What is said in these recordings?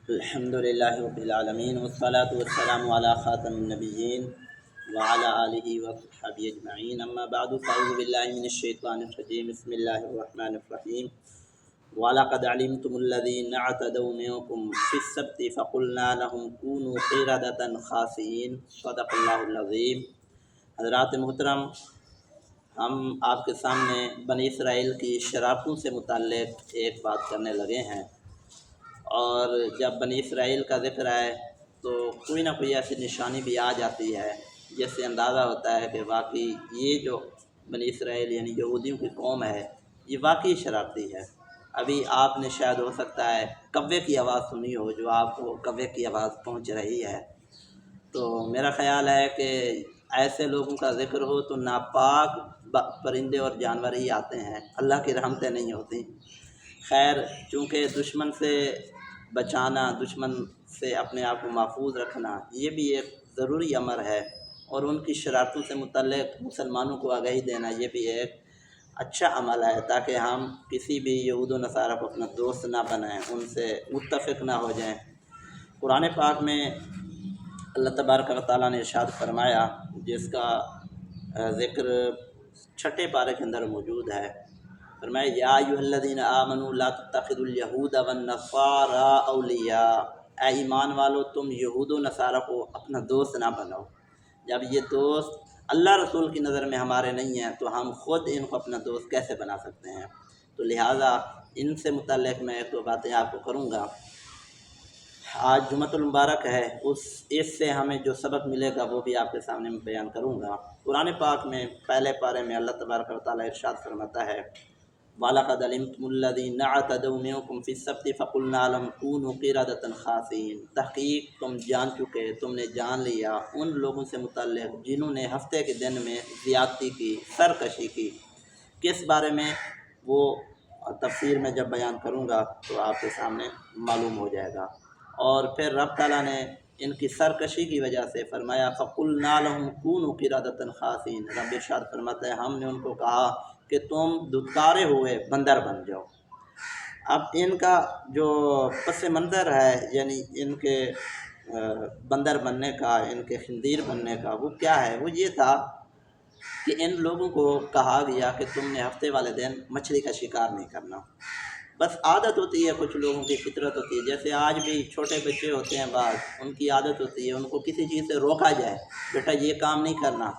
الحمد للہ رب العالمین والصلاة والسلام علی خاتم النبیین وعلی آلہ وصحبہ اجمعین اما بعد فاعوذ باللہ من الشیطان الرجیم بسم اللہ الرحمن الرحیم وَلَقَدْ عَلِمْتُمُ الَّذِينَ اعْتَدَوْا مِنْكُمْ فِي السَّبْتِ فَقُلْنَا لَهُمْ كُونُوا قِرَدَةً خَاسِئِينَ صدق اللہ العظیم۔ حضرات محترم، ہم آپ کے سامنے بنی اسرائیل کی شرارتوں سے متعلق ایک بات کرنے لگے ہیں، اور جب بنی اسرائیل کا ذکر آئے تو کوئی نہ کوئی ایسی نشانی بھی آ جاتی ہے جس سے اندازہ ہوتا ہے کہ واقعی یہ جو بنی اسرائیل یعنی یہودیوں کی قوم ہے یہ واقعی شرارتی ہے۔ ابھی آپ نے شاید ہو سکتا ہے کوے کی آواز سنی ہو، جو آپ کو کوے کی آواز پہنچ رہی ہے، تو میرا خیال ہے کہ ایسے لوگوں کا ذکر ہو تو ناپاک پرندے اور جانور ہی آتے ہیں، اللہ کی رحمتیں نہیں ہوتی۔ خیر، چونکہ دشمن سے بچانا، دشمن سے اپنے آپ کو محفوظ رکھنا یہ بھی ایک ضروری امر ہے، اور ان کی شرارتوں سے متعلق مسلمانوں کو آگاہی دینا یہ بھی ایک اچھا عمل ہے، تاکہ ہم کسی بھی یہود و نصارہ کو اپنا دوست نہ بنائیں، ان سے متفق نہ ہو جائیں۔ قرآن پاک میں اللہ تبارک و تعالیٰ نے ارشاد فرمایا، جس کا ذکر چھٹے پارے کے اندر موجود ہے، فرمایا یا ایھا الذین آمنوا لا تتخذوا الیہود والنصارى اولیاء، اے ایمان والو تم یہود و نصارہ کو اپنا دوست نہ بناؤ۔ جب یہ دوست اللہ رسول کی نظر میں ہمارے نہیں ہیں تو ہم خود ان کو اپنا دوست کیسے بنا سکتے ہیں؟ تو لہٰذا ان سے متعلق میں ایک دو باتیں آپ کو کروں گا۔ آج جمعۃ المبارک ہے، اس سے ہمیں جو سبق ملے گا وہ بھی آپ کے سامنے میں بیان کروں گا۔ قرآن پاک میں پہلے پارے میں اللہ تبارک و تعالیٰ ارشاد فرماتا ہے وَلَقَدْ عَلِمْتُمُ الَّذِينَ اعْتَدَوْا مِنْكُمْ فِي السَّبْتِ فَقُلْنَا لَهُمْ كُونُوا قِرَدَةً خَاسِئِينَ، تحقیق تم جان چکے، تم نے جان لیا ان لوگوں سے متعلق جنہوں نے ہفتے کے دن میں زیادتی کی، سرکشی کی۔ کس بارے میں؟ وہ تفسیر میں جب بیان کروں گا تو آپ کے سامنے معلوم ہو جائے گا۔ اور پھر رب تعالیٰ نے ان کی سرکشی کی وجہ سے فرمایا فَقُلْنَا لَهُمْ كُونُوا قِرَدَةً خَاسِئِينَ، رب ارشاد فرماتا ہے ہم نے ان کو کہا کہ تم دھتکارے ہوئے بندر بن جاؤ۔ اب ان کا جو پس منظر ہے، یعنی ان کے بندر بننے کا، ان کے خنزیر بننے کا، وہ کیا ہے؟ وہ یہ تھا کہ ان لوگوں کو کہا گیا کہ تم نے ہفتے والے دن مچھلی کا شکار نہیں کرنا۔ بس عادت ہوتی ہے کچھ لوگوں کی، فطرت ہوتی ہے، جیسے آج بھی چھوٹے بچے ہوتے ہیں بعض، ان کی عادت ہوتی ہے ان کو کسی چیز سے روکا جائے، بیٹا یہ کام نہیں کرنا،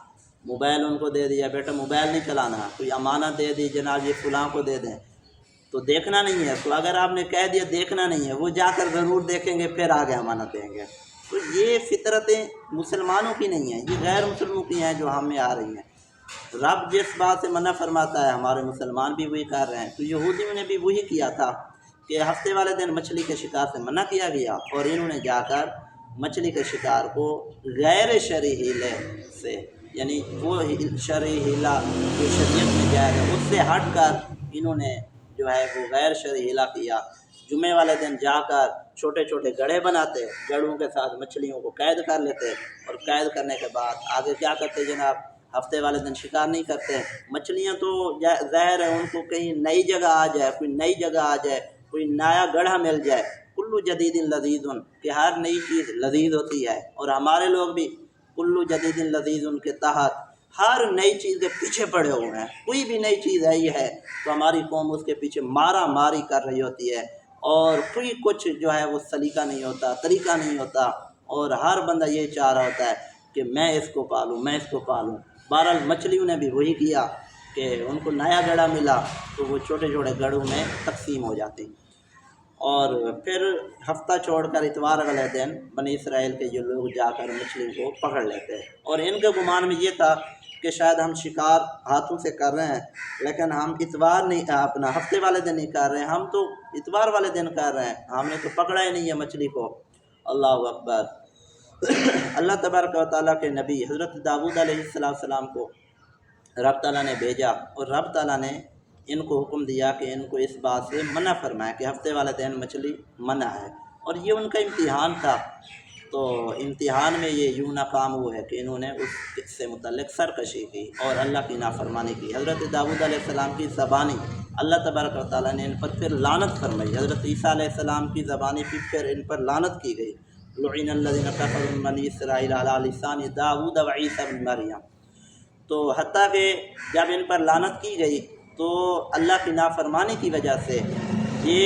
موبائل ان کو دے دیا، بیٹا موبائل نہیں چلانا، کوئی امانت دے دی جناب یہ فلاں کو دے دیں تو دیکھنا نہیں ہے، تو اگر آپ نے کہہ دیا دیکھنا نہیں ہے، وہ جا کر ضرور دیکھیں گے، پھر آگے امانت دیں گے۔ تو یہ فطرتیں مسلمانوں کی نہیں ہیں، یہ غیر مسلموں کی ہیں جو ہم میں آ رہی ہیں۔ رب جس بات سے منع فرماتا ہے ہمارے مسلمان بھی وہی کر رہے ہیں، تو یہودیوں نے بھی وہی کیا تھا کہ ہفتے والے دن مچھلی کے شکار سے منع کیا گیا، اور انہوں نے جا کر مچھلی کے شکار کو غیر شرعی ہیلے سے، یعنی وہ شرعی ہیلا جو شریعت میں جائے گا اس سے ہٹ کر انہوں نے جو ہے وہ غیر شرعی ہیلا کیا۔ جمعے والے دن جا کر چھوٹے چھوٹے گڑھے بناتے، گڑھوں کے ساتھ مچھلیوں کو قید کر لیتے، اور قید کرنے کے بعد آگے کیا کرتے جناب؟ ہفتے والے دن شکار نہیں کرتے۔ مچھلیاں تو ظاہر ہے ان کو کہیں نئی جگہ آ جائے، کوئی نئی جگہ آ جائے، کوئی نیا گڑھا مل جائے، کلو جدید لذیذ، کہ ہر نئی چیز لذیذ ہوتی ہے، اور ہمارے لوگ بھی کلو جدید لذیذ کے تحت ہر نئی چیز کے پیچھے پڑے ہوئے ہیں۔ کوئی بھی نئی چیز آئی ہے تو ہماری قوم اس کے پیچھے مارا ماری کر رہی ہوتی ہے، اور کوئی کچھ جو ہے وہ سلیقہ نہیں ہوتا، طریقہ نہیں ہوتا، اور ہر بندہ یہ چاہ رہا ہوتا ہے کہ میں اس کو پالوں، میں اس کو پالوں۔ بہرحال مچھلیوں نے بھی وہی کیا کہ ان کو نیا گڑھا ملا تو وہ چھوٹے چھوٹے گڑھوں میں تقسیم ہو جاتی، اور پھر ہفتہ چھوڑ کر اتوار والے دن بنی اسرائیل کے جو لوگ جا کر مچھلی کو پکڑ لیتے، اور ان کے گمان میں یہ تھا کہ شاید ہم شکار ہاتھوں سے کر رہے ہیں، لیکن ہم اتوار نہیں، اپنا ہفتے والے دن نہیں کر رہے ہیں، ہم تو اتوار والے دن کر رہے ہیں، ہم نے تو پکڑا ہی نہیں ہے مچھلی کو۔ اللہ اکبر۔ اللہ تبارک و تعالیٰ کے نبی حضرت داؤد علیہ السلام کو رب تعالیٰ نے بھیجا، اور رب تعالیٰ نے ان کو حکم دیا کہ ان کو اس بات سے منع فرمائے کہ ہفتے والے دن مچھلی منع ہے، اور یہ ان کا امتحان تھا۔ تو امتحان میں یہ یوں ناکام ہوئے کہ انہوں نے اس سے متعلق سرکشی کی اور اللہ کی نافرمانی کی۔ حضرت داؤد علیہ السلام کی زبانی اللہ تبارک و تعالیٰ نے ان پر پھر لعنت فرمائی، حضرت عیسیٰ علیہ السلام کی زبانی پھر ان پر لعنت کی گئی، لعن الذین کفروا من بنی اسرائیل علی لسان داؤد و عیسیٰ بن مریم۔ تو حتیٰ کہ جب ان پر لعنت کی گئی تو اللہ کی نافرمانی کی وجہ سے یہ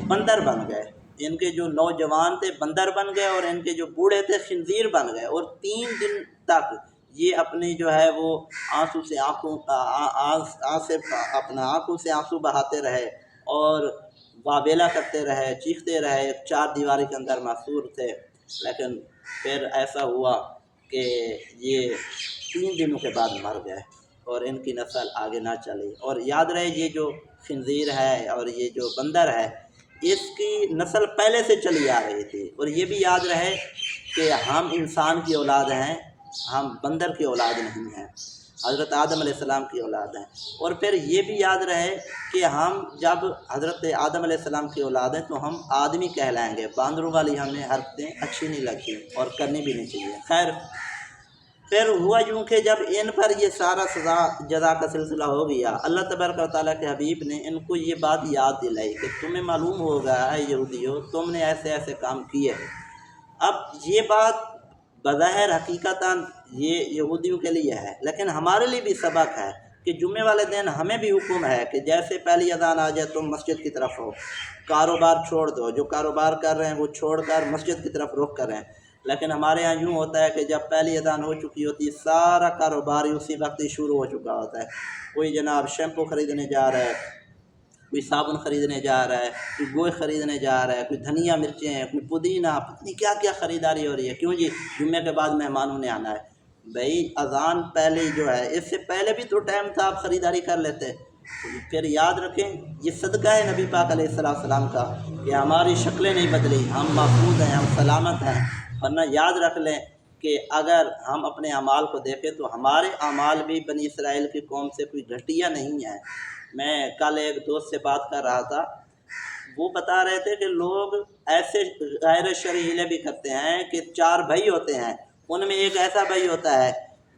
بندر بن گئے، ان کے جو نوجوان تھے بندر بن گئے، اور ان کے جو بوڑھے تھے خنزیر بن گئے، اور 3 دن تک یہ اپنی جو ہے وہ آنسوں سے آنسو بہاتے رہے اور واویلا کرتے رہے، چیختے رہے، 4 دیواری کے اندر محصور تھے۔ لیکن پھر ایسا ہوا کہ یہ 3 دنوں کے بعد مر گئے اور ان کی نسل آگے نہ چلی۔ اور یاد رہے یہ جو خنزیر ہے اور یہ جو بندر ہے اس کی نسل پہلے سے چلی آ رہی تھی، اور یہ بھی یاد رہے کہ ہم انسان کی اولاد ہیں، ہم بندر کی اولاد نہیں ہیں، حضرت آدم علیہ السلام کی اولاد ہیں۔ اور پھر یہ بھی یاد رہے کہ ہم جب حضرت آدم علیہ السلام کی اولاد ہیں تو ہم آدمی کہلائیں گے، باندروں والی ہمیں حرکتیں اچھی نہیں لگتی اور کرنی بھی نہیں چاہیے۔ خیر، پھر ہوا یوں کہ جب ان پر یہ سارا سزا جزا کا سلسلہ ہو گیا، اللہ تبارک و تعالیٰ کے حبیب نے ان کو یہ بات یاد دلائی کہ تمہیں معلوم ہوگا اے یہودیو، تم نے ایسے ایسے کام کیے۔ اب یہ بات بظاہر حقیقتاً یہ یہودیوں کے لیے ہے، لیکن ہمارے لیے بھی سبق ہے کہ جمعے والے دن ہمیں بھی حکم ہے کہ جیسے پہلی اذان آ جائے تم مسجد کی طرف ہو، کاروبار چھوڑ دو، جو کاروبار کر رہے ہیں وہ چھوڑ کر مسجد کی طرف رخ کریں۔ لیکن ہمارے ہاں یوں ہوتا ہے کہ جب پہلی اذان ہو چکی ہوتی ہے سارا کاروبار ہی اسی وقت ہی شروع ہو چکا ہوتا ہے، کوئی جناب شیمپو خریدنے جا رہا ہے، کوئی صابن خریدنے جا رہا ہے، کوئی گوشت خریدنے جا رہا ہے، کوئی دھنیا مرچیں، کوئی پودینہ، پتہ نہیں کیا کیا خریداری ہو رہی ہے۔ کیوں جی؟ جمعے کے بعد مہمانوں نے آنا ہے۔ بھائی اذان پہلے جو ہے اس سے پہلے بھی تو ٹائم تھا، آپ خریداری کر لیتے۔ پھر یاد رکھیں یہ صدقہ ہے نبی پاک علیہ السلام کا کہ ہماری شکلیں نہیں بدلی، ہم محفوظ ہیں، ہم سلامت ہیں۔ ورنہ یاد رکھ لیں کہ اگر ہم اپنے اعمال کو دیکھیں تو ہمارے اعمال بھی بنی اسرائیل کی قوم سے کوئی گھٹیا نہیں ہے۔ میں کل ایک دوست سے بات کر رہا تھا، وہ بتا رہے تھے کہ لوگ ایسے غیر شرعی ہیلے بھی کرتے ہیں کہ 4 بھائی ہوتے ہیں، ان میں ایک ایسا بھائی ہوتا ہے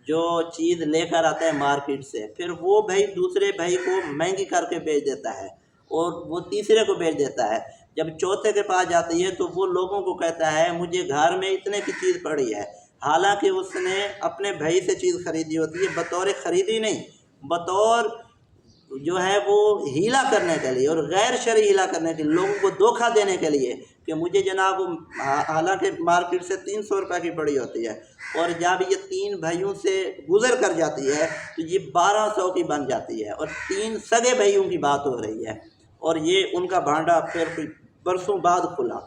جو چیز لے کر آتا ہے مارکیٹ سے، پھر وہ بھائی دوسرے بھائی کو مہنگی کر کے بیچ دیتا ہے اور وہ تیسرے کو بیچ دیتا ہے۔ جب چوتھے کے پاس جاتی ہے تو وہ لوگوں کو کہتا ہے مجھے گھر میں اتنے کی چیز پڑی ہے، حالانکہ اس نے اپنے بھائی سے چیز خریدی ہوتی ہے، بطور خریدی نہیں، بطور جو ہے وہ ہیلا کرنے کے لیے اور غیر شرعی ہیلا کرنے کے لیے، لوگوں کو دھوکہ دینے کے لیے کہ مجھے جناب حالانکہ مارکیٹ سے 300 روپے کی پڑی ہوتی ہے، اور جب یہ 3 بھائیوں سے گزر کر جاتی ہے تو یہ 1200 کی بن جاتی ہے، اور 3 سگے بھائیوں کی بات ہو رہی ہے، اور یہ ان کا بھانڈا پھر کوئی برسوں بعد کھلا،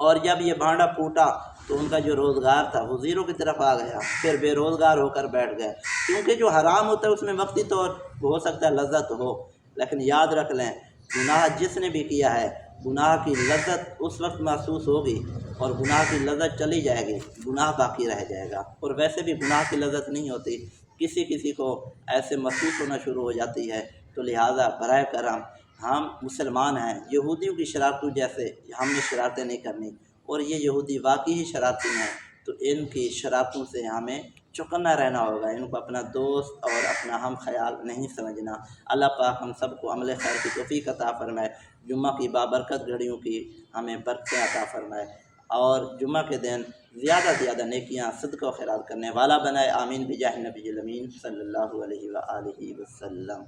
اور جب یہ بھانڈا پھوٹا تو ان کا جو روزگار تھا وہ زیرو کی طرف آ گیا، پھر بے روزگار ہو کر بیٹھ گئے۔ کیونکہ جو حرام ہوتا ہے اس میں وقتی طور ہو سکتا ہے لذت ہو، لیکن یاد رکھ لیں گناہ جس نے بھی کیا ہے گناہ کی لذت اس وقت محسوس ہوگی اور گناہ کی لذت چلی جائے گی، گناہ باقی رہ جائے گا۔ اور ویسے بھی گناہ کی لذت نہیں ہوتی، کسی کو ایسے محسوس ہونا شروع ہو جاتی ہے۔ تو لہٰذا برائے کرم ہم مسلمان ہیں، یہودیوں کی شرارتوں جیسے ہم نے شرارتیں نہیں کرنی، اور یہ یہودی واقعی ہی شرارتی ہیں، تو ان کی شرارتوں سے ہمیں چوکنا رہنا ہوگا، ان کو اپنا دوست اور اپنا ہم خیال نہیں سمجھنا۔ اللہ پاک ہم سب کو عمل خیر کی توفیق عطا فرمائے، جمعہ کی بابرکت گھڑیوں کی ہمیں برکتیں عطا فرمائے، اور جمعہ کے دن زیادہ سے زیادہ نیکیاں صدقہ و خیرات کرنے والا بنائے۔ آمین بجاہ نبی الامین صلی اللہ علیہ وآلہ وسلم۔